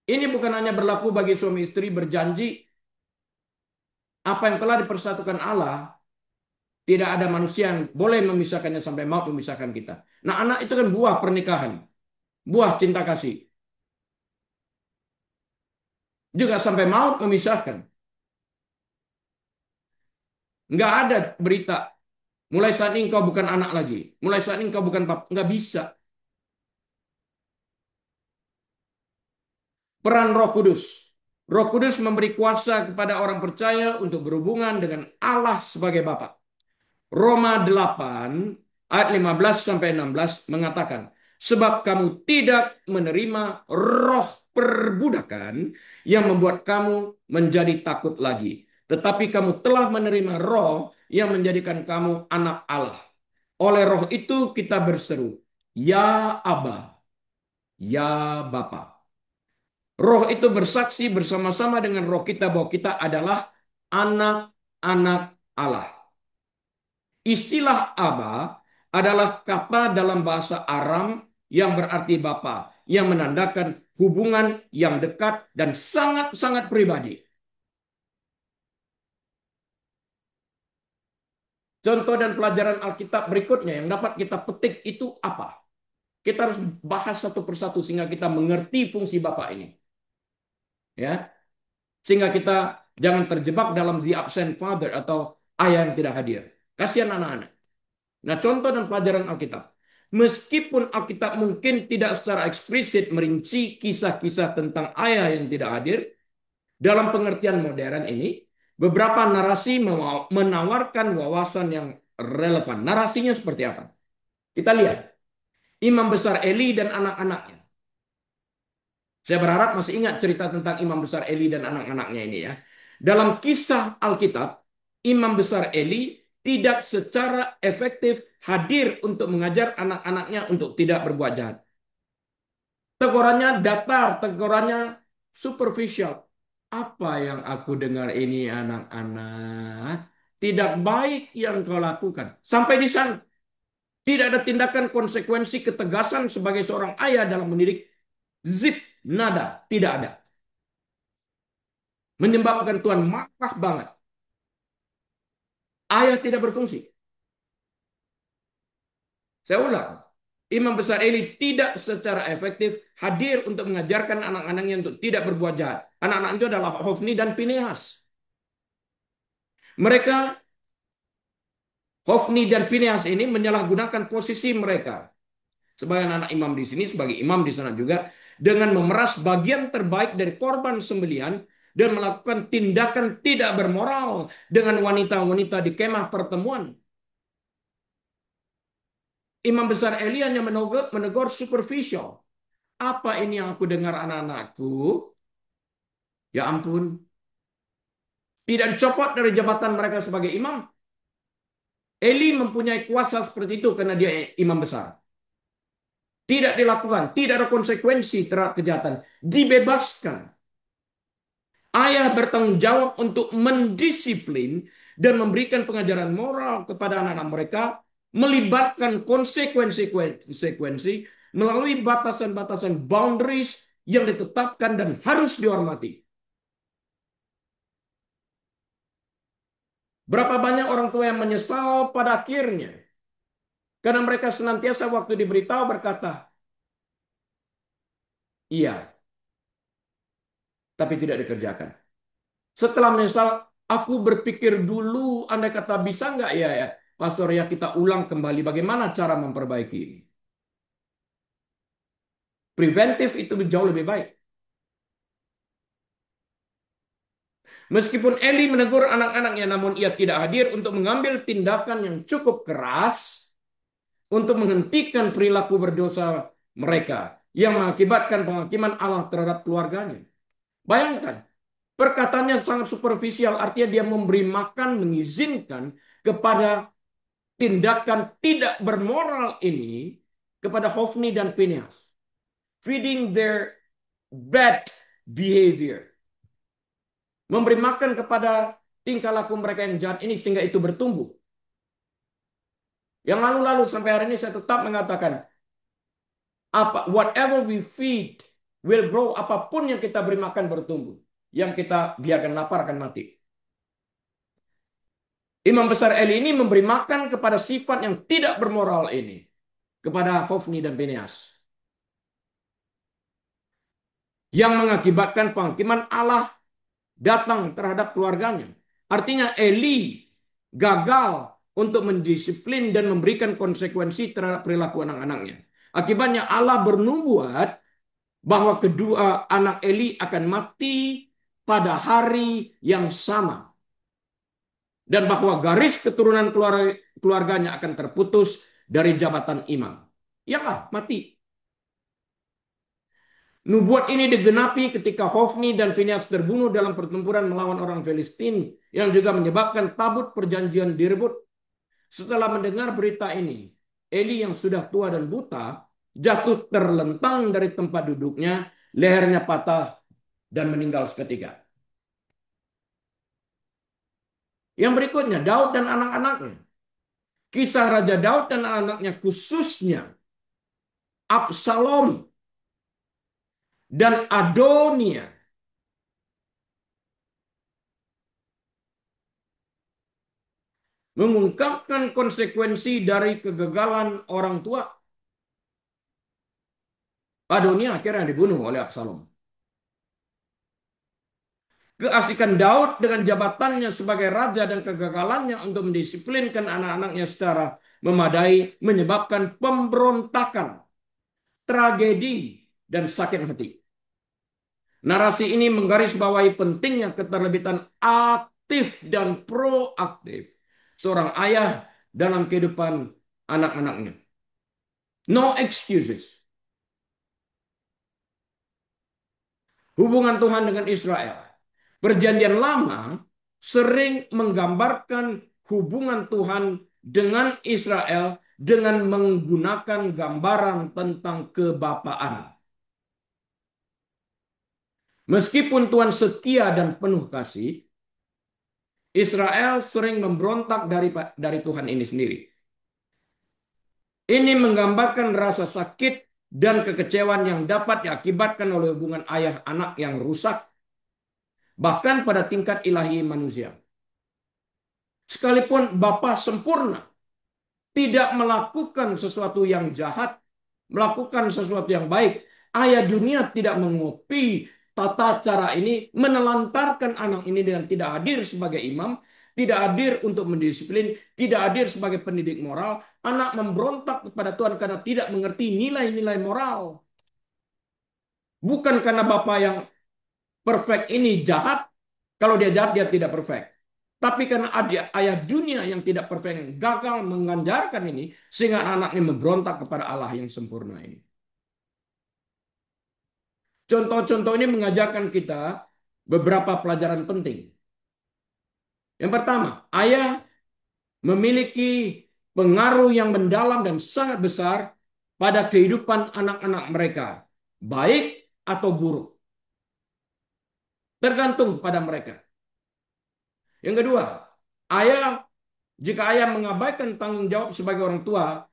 Ini bukan hanya berlaku bagi suami istri berjanji apa yang telah dipersatukan Allah, tidak ada manusia yang boleh memisahkannya sampai maut memisahkan kita. Nah, anak itu kan buah pernikahan, buah cinta kasih. Juga sampai maut memisahkan. Nggak ada berita, mulai saat ini engkau bukan anak lagi. Mulai saat ini engkau bukan papa. Nggak bisa. Peran Roh Kudus. Roh Kudus memberi kuasa kepada orang percaya untuk berhubungan dengan Allah sebagai Bapa. Roma 8 ayat 15 sampai 16 mengatakan, sebab kamu tidak menerima roh perbudakan yang membuat kamu menjadi takut lagi, tetapi kamu telah menerima roh yang menjadikan kamu anak Allah. Oleh roh itu kita berseru, ya Aba, ya Bapa. Roh itu bersaksi bersama-sama dengan roh kita bahwa kita adalah anak-anak Allah. Istilah Aba adalah kata dalam bahasa Aram yang berarti Bapa, yang menandakan hubungan yang dekat dan sangat-sangat pribadi. Contoh dan pelajaran Alkitab berikutnya yang dapat kita petik itu apa? Kita harus bahas satu persatu sehingga kita mengerti fungsi Bapa ini. Ya, sehingga kita jangan terjebak dalam the absent father atau ayah yang tidak hadir. Kasihan anak-anak. Nah, contoh dan pelajaran Alkitab. Meskipun Alkitab mungkin tidak secara eksplisit merinci kisah-kisah tentang ayah yang tidak hadir, dalam pengertian modern ini, beberapa narasi menawarkan wawasan yang relevan. Narasinya seperti apa? Kita lihat. Imam besar Eli dan anak-anaknya. Saya berharap masih ingat cerita tentang Imam besar Eli dan anak-anaknya ini ya. Dalam kisah Alkitab, Imam besar Eli tidak secara efektif hadir untuk mengajar anak-anaknya untuk tidak berbuat jahat. Tegurannya datar, tegurannya superficial. Apa yang aku dengar ini anak-anak? Tidak baik yang kau lakukan. Sampai di sana. Tidak ada tindakan konsekuensi ketegasan sebagai seorang ayah dalam mendidik. Zip, nada, tidak ada. Menyebabkan Tuhan marah banget. Ayah tidak berfungsi. Saya ulang. Imam besar Eli tidak secara efektif hadir untuk mengajarkan anak-anaknya untuk tidak berbuat jahat. Anak-anak itu adalah Hofni dan Pinehas. Mereka, Hofni dan Pinehas ini menyalahgunakan posisi mereka sebagai anak imam di sini, sebagai imam di sana juga, dengan memeras bagian terbaik dari korban sembelihan dan melakukan tindakan tidak bermoral dengan wanita-wanita di kemah pertemuan. Imam besar Eli hanya menegur superficial. Apa ini yang aku dengar anak-anakku? Ya ampun. Tidak dicopot dari jabatan mereka sebagai imam. Eli mempunyai kuasa seperti itu karena dia imam besar. Tidak dilakukan. Tidak ada konsekuensi terhadap kejahatan. Dibebaskan. Ayah bertanggung jawab untuk mendisiplin dan memberikan pengajaran moral kepada anak-anak mereka, melibatkan konsekuensi melalui batasan-batasan boundaries yang ditetapkan dan harus dihormati. Berapa banyak orang tua yang menyesal pada akhirnya karena mereka senantiasa waktu diberitahu berkata, iya, tapi tidak dikerjakan. Setelah menyesal, aku berpikir dulu, andai kata bisa nggak ya, Pastor ya kita ulang kembali bagaimana cara memperbaiki ini. Preventif itu jauh lebih baik. Meskipun Eli menegur anak-anaknya, namun ia tidak hadir untuk mengambil tindakan yang cukup keras untuk menghentikan perilaku berdosa mereka yang mengakibatkan penghakiman Allah terhadap keluarganya. Bayangkan, perkataannya sangat superficial, artinya dia memberi makan, mengizinkan kepada tindakan tidak bermoral ini kepada Hofni dan Phinehas. Feeding their bad behavior. Memberi makan kepada tingkah laku mereka yang jahat ini sehingga itu bertumbuh. Yang lalu-lalu sampai hari ini saya tetap mengatakan, whatever we feed will grow. Apapun yang kita beri makan bertumbuh. Yang kita biarkan lapar akan mati. Imam besar Eli ini memberi makan kepada sifat yang tidak bermoral ini. Kepada Hofni dan Phinehas. Yang mengakibatkan penghakiman Allah datang terhadap keluarganya. Artinya Eli gagal untuk mendisiplin dan memberikan konsekuensi terhadap perilaku anak-anaknya. Akibatnya Allah bernubuat bahwa kedua anak Eli akan mati pada hari yang sama. Dan bahwa garis keturunan keluarganya akan terputus dari jabatan imam. Ya, mati. Nubuat ini digenapi ketika Hofni dan Phinehas terbunuh dalam pertempuran melawan orang Filistin yang juga menyebabkan tabut perjanjian direbut. Setelah mendengar berita ini, Eli yang sudah tua dan buta jatuh terlentang dari tempat duduknya, lehernya patah dan meninggal seketika. Yang berikutnya, Daud dan anak-anaknya. Kisah Raja Daud dan anak-anaknya khususnya Absalom dan Adonia mengungkapkan konsekuensi dari kegagalan orang tua. Adonia akhirnya dibunuh oleh Absalom. Keasikan Daud dengan jabatannya sebagai raja dan kegagalannya untuk mendisiplinkan anak-anaknya secara memadai menyebabkan pemberontakan, tragedi, dan sakit hati. Narasi ini menggarisbawahi pentingnya keterlibatan aktif dan proaktif seorang ayah dalam kehidupan anak-anaknya. No excuses. Hubungan Tuhan dengan Israel. Perjanjian Lama sering menggambarkan hubungan Tuhan dengan Israel dengan menggunakan gambaran tentang kebapaan. Meskipun Tuhan setia dan penuh kasih, Israel sering memberontak dari Tuhan ini sendiri. Ini menggambarkan rasa sakit dan kekecewaan yang dapat diakibatkan oleh hubungan ayah anak yang rusak, bahkan pada tingkat ilahi manusia. Sekalipun Bapa sempurna, tidak melakukan sesuatu yang jahat, melakukan sesuatu yang baik. Ayah dunia tidak mengopi tata cara ini, menelantarkan anak ini dengan tidak hadir sebagai imam, tidak hadir untuk mendisiplin, tidak hadir sebagai pendidik moral. Anak memberontak kepada Tuhan karena tidak mengerti nilai-nilai moral. Bukan karena bapak yang perfect ini jahat, kalau dia jahat dia tidak perfect. Tapi karena ada ayah dunia yang tidak perfect, yang gagal mengajarkan ini, sehingga anak ini memberontak kepada Allah yang sempurna ini. Contoh-contoh ini mengajarkan kita beberapa pelajaran penting. Yang pertama, ayah memiliki pengaruh yang mendalam dan sangat besar pada kehidupan anak-anak mereka, baik atau buruk, tergantung pada mereka. Yang kedua, ayah jika ayah mengabaikan tanggung jawab sebagai orang tua,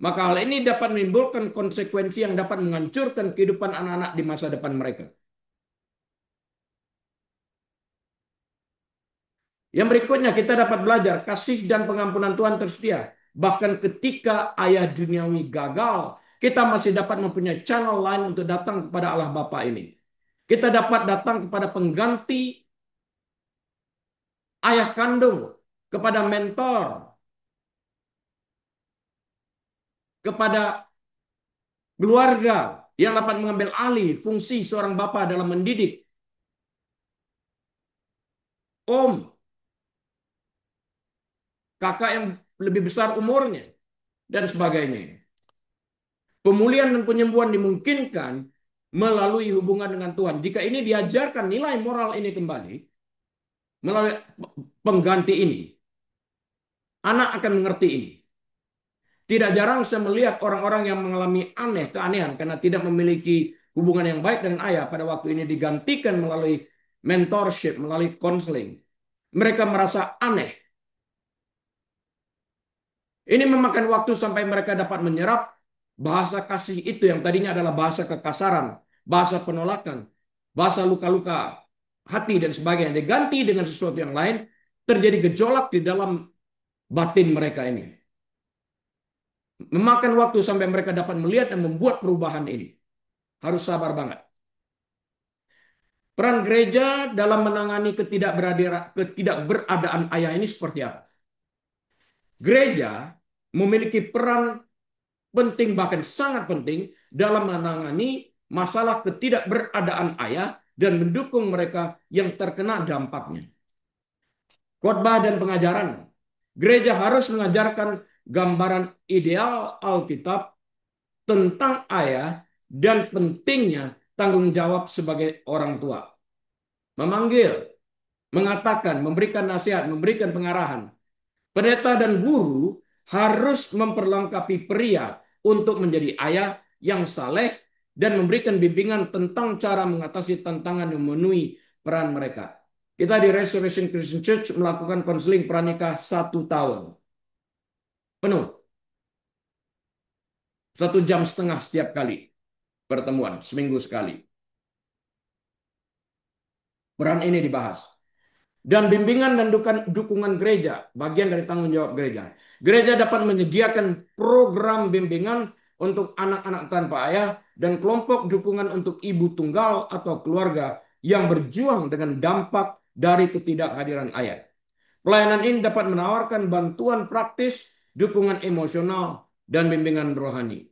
maka hal ini dapat menimbulkan konsekuensi yang dapat menghancurkan kehidupan anak-anak di masa depan mereka. Yang berikutnya kita dapat belajar kasih dan pengampunan Tuhan tersedia. Bahkan ketika ayah duniawi gagal, kita masih dapat mempunyai channel lain untuk datang kepada Allah Bapa ini. Kita dapat datang kepada pengganti ayah kandung, kepada mentor, kepada keluarga yang dapat mengambil alih fungsi seorang bapa dalam mendidik, om, kakak yang lebih besar umurnya, dan sebagainya. Pemulihan dan penyembuhan dimungkinkan melalui hubungan dengan Tuhan. Jika ini diajarkan nilai moral ini kembali, melalui pengganti ini, anak akan mengerti ini. Tidak jarang saya melihat orang-orang yang mengalami keanehan karena tidak memiliki hubungan yang baik dengan ayah pada waktu ini digantikan melalui mentorship, melalui konseling. Mereka merasa aneh. Ini memakan waktu sampai mereka dapat menyerap bahasa kasih itu yang tadinya adalah bahasa kekasaran, bahasa penolakan, bahasa luka-luka hati dan sebagainya. Diganti dengan sesuatu yang lain, terjadi gejolak di dalam batin mereka ini. Memakan waktu sampai mereka dapat melihat dan membuat perubahan ini. Harus sabar banget. Peran gereja dalam menangani ketidakberadaan ayah ini seperti apa? Gereja memiliki peran penting, bahkan sangat penting, dalam menangani masalah ketidakberadaan ayah dan mendukung mereka yang terkena dampaknya. Khotbah dan pengajaran. Gereja harus mengajarkan gambaran ideal Alkitab tentang ayah dan pentingnya tanggung jawab sebagai orang tua. Memanggil, mengatakan, memberikan nasihat, memberikan pengarahan. Pendeta dan guru harus memperlengkapi pria untuk menjadi ayah yang saleh dan memberikan bimbingan tentang cara mengatasi tantangan yang memenuhi peran mereka. Kita di Restoration Christian Church melakukan konseling pranikah 1 tahun penuh, 1,5 jam setiap kali pertemuan, seminggu sekali. Peran ini dibahas. Dan bimbingan dan dukungan gereja, bagian dari tanggung jawab gereja. Gereja dapat menyediakan program bimbingan untuk anak-anak tanpa ayah dan kelompok dukungan untuk ibu tunggal atau keluarga yang berjuang dengan dampak dari ketidakhadiran ayah. Pelayanan ini dapat menawarkan bantuan praktis, dukungan emosional, dan bimbingan rohani.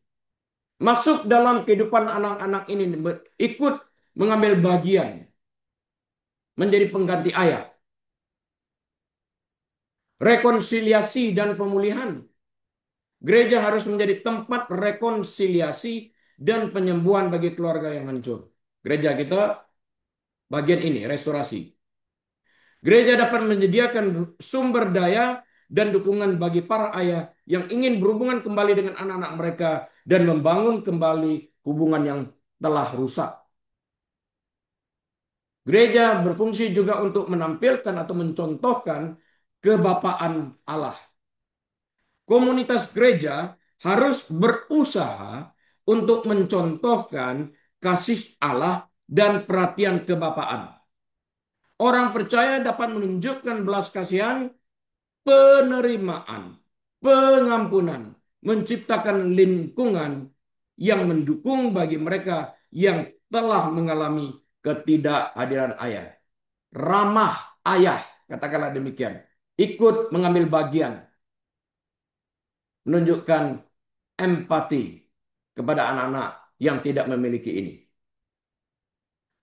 Masuk dalam kehidupan anak-anak ini, ikut mengambil bagian menjadi pengganti ayah. Rekonsiliasi dan pemulihan. Gereja harus menjadi tempat rekonsiliasi dan penyembuhan bagi keluarga yang hancur. Gereja kita bagian ini, restorasi. Gereja dapat menyediakan sumber daya dan dukungan bagi para ayah yang ingin berhubungan kembali dengan anak-anak mereka dan membangun kembali hubungan yang telah rusak. Gereja berfungsi juga untuk menampilkan atau mencontohkan kebapaan Allah. Komunitas gereja harus berusaha untuk mencontohkan kasih Allah dan perhatian kebapaan. Orang percaya dapat menunjukkan belas kasihan, penerimaan, pengampunan, menciptakan lingkungan yang mendukung bagi mereka yang telah mengalami ketidakhadiran ayah. Ramah ayah, katakanlah demikian. Ikut mengambil bagian, menunjukkan empati kepada anak-anak yang tidak memiliki ini.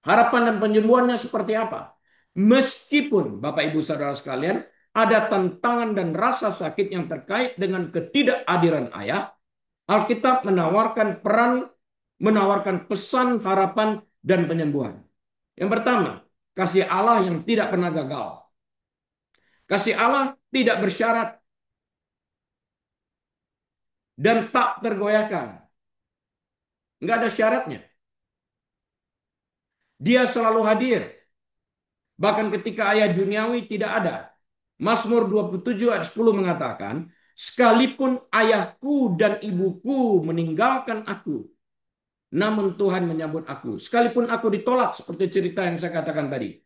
Harapan dan penyembuhannya seperti apa? Meskipun Bapak Ibu Saudara sekalian ada tantangan dan rasa sakit yang terkait dengan ketidakhadiran ayah, Alkitab menawarkan pesan harapan dan penyembuhan. Yang pertama, kasih Allah yang tidak pernah gagal. Kasih Allah tidak bersyarat dan tak tergoyahkan. Nggak ada syaratnya. Dia selalu hadir. Bahkan ketika ayah duniawi tidak ada. Mazmur 27 ayat 10 mengatakan, sekalipun ayahku dan ibuku meninggalkan aku, namun Tuhan menyambut aku. Sekalipun aku ditolak seperti cerita yang saya katakan tadi,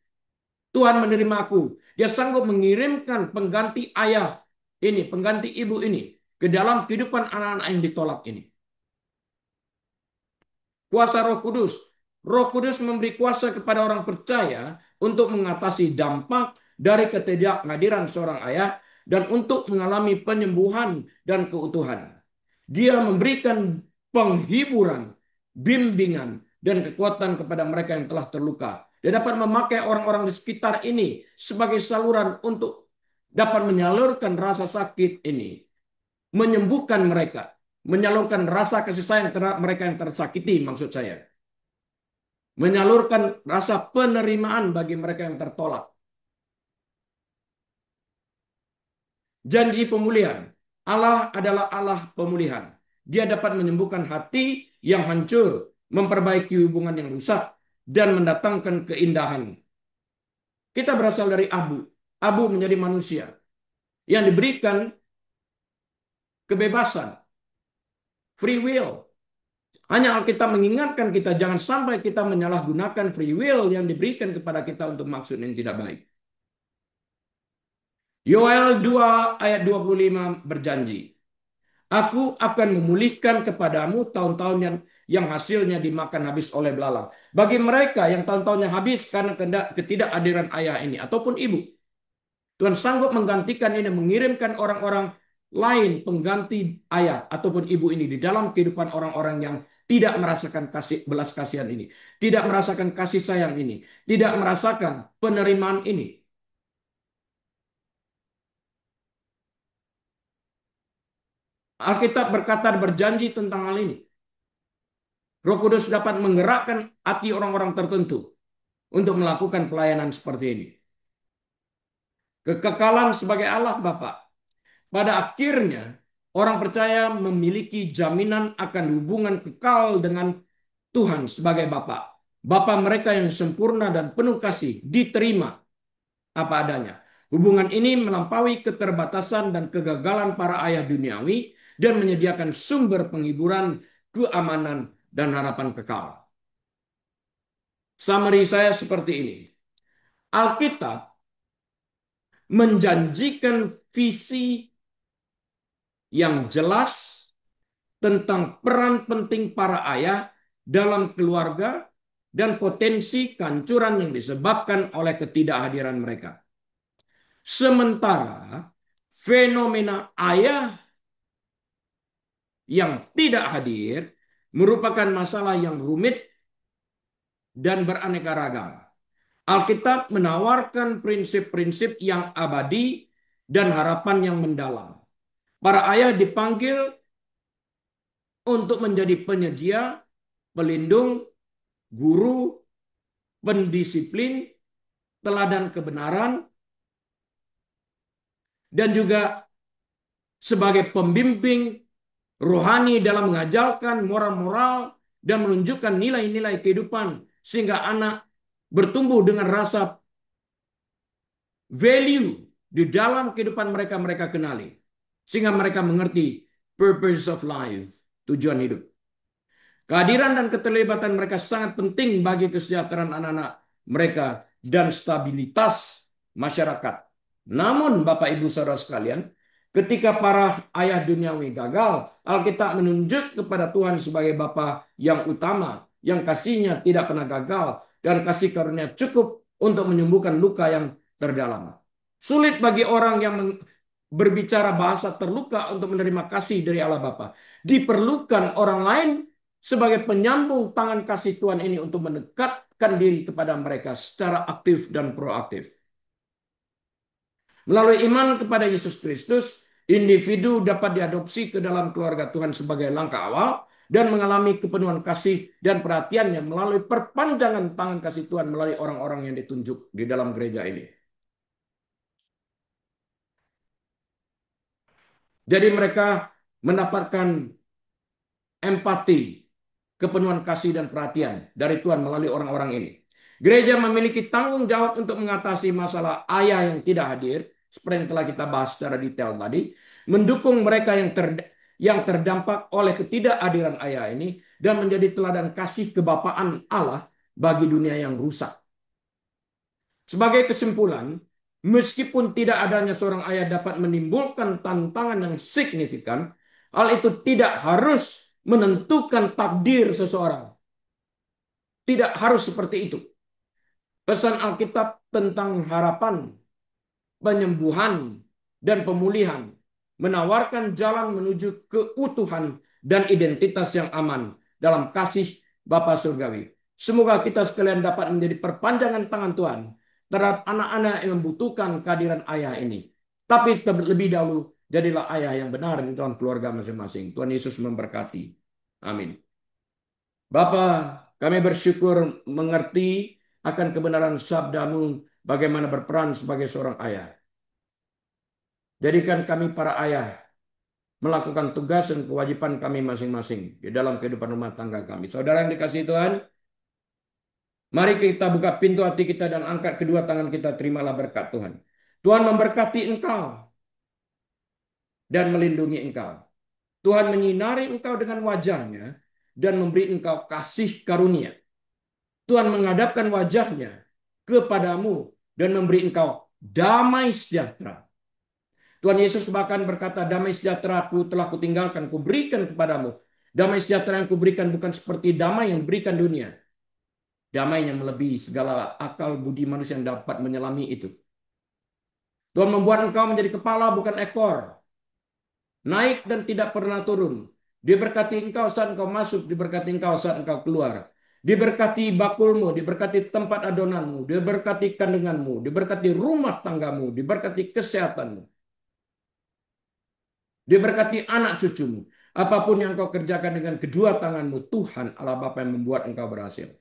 Tuhan menerima aku. Dia sanggup mengirimkan pengganti ayah ini, pengganti ibu ini ke dalam kehidupan anak-anak yang ditolak ini. Kuasa Roh Kudus. Roh Kudus memberi kuasa kepada orang percaya untuk mengatasi dampak dari ketidakhadiran seorang ayah dan untuk mengalami penyembuhan dan keutuhan. Dia memberikan penghiburan, bimbingan, dan kekuatan kepada mereka yang telah terluka. Dia dapat memakai orang-orang di sekitar ini sebagai saluran untuk dapat menyalurkan rasa sakit ini, menyembuhkan mereka, menyalurkan rasa kasih sayang terhadap mereka yang tersakiti, maksud saya. Menyalurkan rasa penerimaan bagi mereka yang tertolak. Janji pemulihan. Allah adalah Allah pemulihan. Dia dapat menyembuhkan hati yang hancur, memperbaiki hubungan yang rusak, dan mendatangkan keindahan. Kita berasal dari abu. Abu menjadi manusia yang diberikan kebebasan, free will. Hanya Alkitab mengingatkan kita jangan sampai kita menyalahgunakan free will yang diberikan kepada kita untuk maksud yang tidak baik. Yoel 2 ayat 25 berjanji, aku akan memulihkan kepadamu tahun-tahun yang hasilnya dimakan habis oleh belalang. Bagi mereka yang tahun-tahunnya habis karena ketidakhadiran ayah ini ataupun ibu, Tuhan sanggup menggantikan ini, mengirimkan orang-orang lain pengganti ayah ataupun ibu ini di dalam kehidupan orang-orang yang tidak merasakan kasih belas kasihan ini, tidak merasakan kasih sayang ini, tidak merasakan penerimaan ini. Alkitab berkata berjanji tentang hal ini. Roh Kudus dapat menggerakkan hati orang-orang tertentu untuk melakukan pelayanan seperti ini. Kekekalan sebagai Allah Bapa. Pada akhirnya, orang percaya memiliki jaminan akan hubungan kekal dengan Tuhan sebagai Bapa. Bapa mereka yang sempurna dan penuh kasih diterima apa adanya. Hubungan ini melampaui keterbatasan dan kegagalan para ayah duniawi dan menyediakan sumber penghiburan, keamanan, dan harapan kekal. Summary saya seperti ini. Alkitab menjanjikan visi yang jelas tentang peran penting para ayah dalam keluarga dan potensi kehancuran yang disebabkan oleh ketidakhadiran mereka. Sementara fenomena ayah yang tidak hadir merupakan masalah yang rumit dan beraneka ragam. Alkitab menawarkan prinsip-prinsip yang abadi dan harapan yang mendalam. Para ayah dipanggil untuk menjadi penyedia, pelindung, guru, pendisiplin, teladan kebenaran, dan juga sebagai pembimbing rohani dalam mengajarkan moral-moral dan menunjukkan nilai-nilai kehidupan sehingga anak bertumbuh dengan rasa value di dalam kehidupan mereka kenali. Sehingga mereka mengerti purpose of life, tujuan hidup. Kehadiran dan keterlibatan mereka sangat penting bagi kesejahteraan anak-anak mereka dan stabilitas masyarakat. Namun Bapak Ibu Saudara sekalian, ketika para ayah duniawi gagal, Alkitab menunjuk kepada Tuhan sebagai Bapa yang utama, yang kasihnya tidak pernah gagal dan kasih karunia cukup untuk menyembuhkan luka yang terdalam. Sulit bagi orang yang berbicara bahasa terluka untuk menerima kasih dari Allah Bapa. Diperlukan orang lain sebagai penyambung tangan kasih Tuhan ini untuk mendekatkan diri kepada mereka secara aktif dan proaktif. Melalui iman kepada Yesus Kristus, individu dapat diadopsi ke dalam keluarga Tuhan sebagai langkah awal dan mengalami kepenuhan kasih dan perhatiannya melalui perpanjangan tangan kasih Tuhan melalui orang-orang yang ditunjuk di dalam gereja ini. Jadi mereka mendapatkan empati, kepenuhan kasih dan perhatian dari Tuhan melalui orang-orang ini. Gereja memiliki tanggung jawab untuk mengatasi masalah ayah yang tidak hadir, seperti yang telah kita bahas secara detail tadi, mendukung mereka yang terdampak oleh ketidakhadiran ayah ini, dan menjadi teladan kasih kebapaan Allah bagi dunia yang rusak. Sebagai kesimpulan, meskipun tidak adanya seorang ayah dapat menimbulkan tantangan yang signifikan, hal itu tidak harus menentukan takdir seseorang. Tidak harus seperti itu. Pesan Alkitab tentang harapan, penyembuhan, dan pemulihan menawarkan jalan menuju keutuhan dan identitas yang aman dalam kasih Bapa Surgawi. Semoga kita sekalian dapat menjadi perpanjangan tangan Tuhan terhadap anak-anak yang membutuhkan kehadiran ayah ini. Tapi terlebih dahulu, jadilah ayah yang benar di dalam keluarga masing-masing. Tuhan Yesus memberkati. Amin. Bapa, kami bersyukur mengerti akan kebenaran sabdamu bagaimana berperan sebagai seorang ayah. Jadikan kami para ayah melakukan tugas dan kewajiban kami masing-masing di dalam kehidupan rumah tangga kami. Saudara yang dikasihi Tuhan, mari kita buka pintu hati kita dan angkat kedua tangan kita, terimalah berkat Tuhan. Tuhan memberkati engkau dan melindungi engkau. Tuhan menyinari engkau dengan wajahnya dan memberi engkau kasih karunia. Tuhan menghadapkan wajahnya kepadamu dan memberi engkau damai sejahtera. Tuhan Yesus bahkan berkata, damai sejahtera aku telah kutinggalkan, kuberikan kepadamu. Damai sejahtera yang kuberikan bukan seperti damai yang diberikan dunia. Damai yang melebihi segala akal budi manusia yang dapat menyelami itu. Tuhan membuat engkau menjadi kepala bukan ekor. Naik dan tidak pernah turun. Diberkati engkau saat engkau masuk, diberkati engkau saat engkau keluar. Diberkati bakulmu, diberkati tempat adonanmu, diberkati kandunganmu, diberkati rumah tanggamu, diberkati kesehatanmu. Diberkati anak cucumu. Apapun yang kau kerjakan dengan kedua tanganmu, Tuhan Allah Bapa yang membuat engkau berhasil.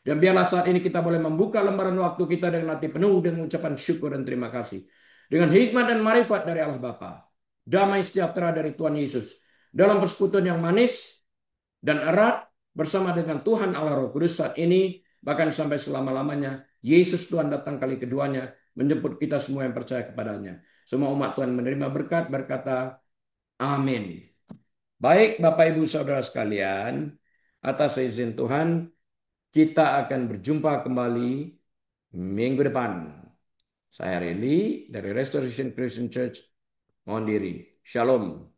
Dan biarlah saat ini kita boleh membuka lembaran waktu kita dengan hati penuh dengan ucapan syukur dan terima kasih. Dengan hikmat dan marifat dari Allah Bapa. Damai sejahtera dari Tuhan Yesus. Dalam persekutuan yang manis dan erat bersama dengan Tuhan Allah Roh Kudus saat ini, bahkan sampai selama-lamanya, Yesus Tuhan datang kali keduanya, menjemput kita semua yang percaya kepadanya. Semua umat Tuhan menerima berkat, berkata, amin. Baik Bapak Ibu Saudara sekalian, atas izin Tuhan, kita akan berjumpa kembali minggu depan. Saya Reli dari Restoration Christian Church, mohon diri. Shalom.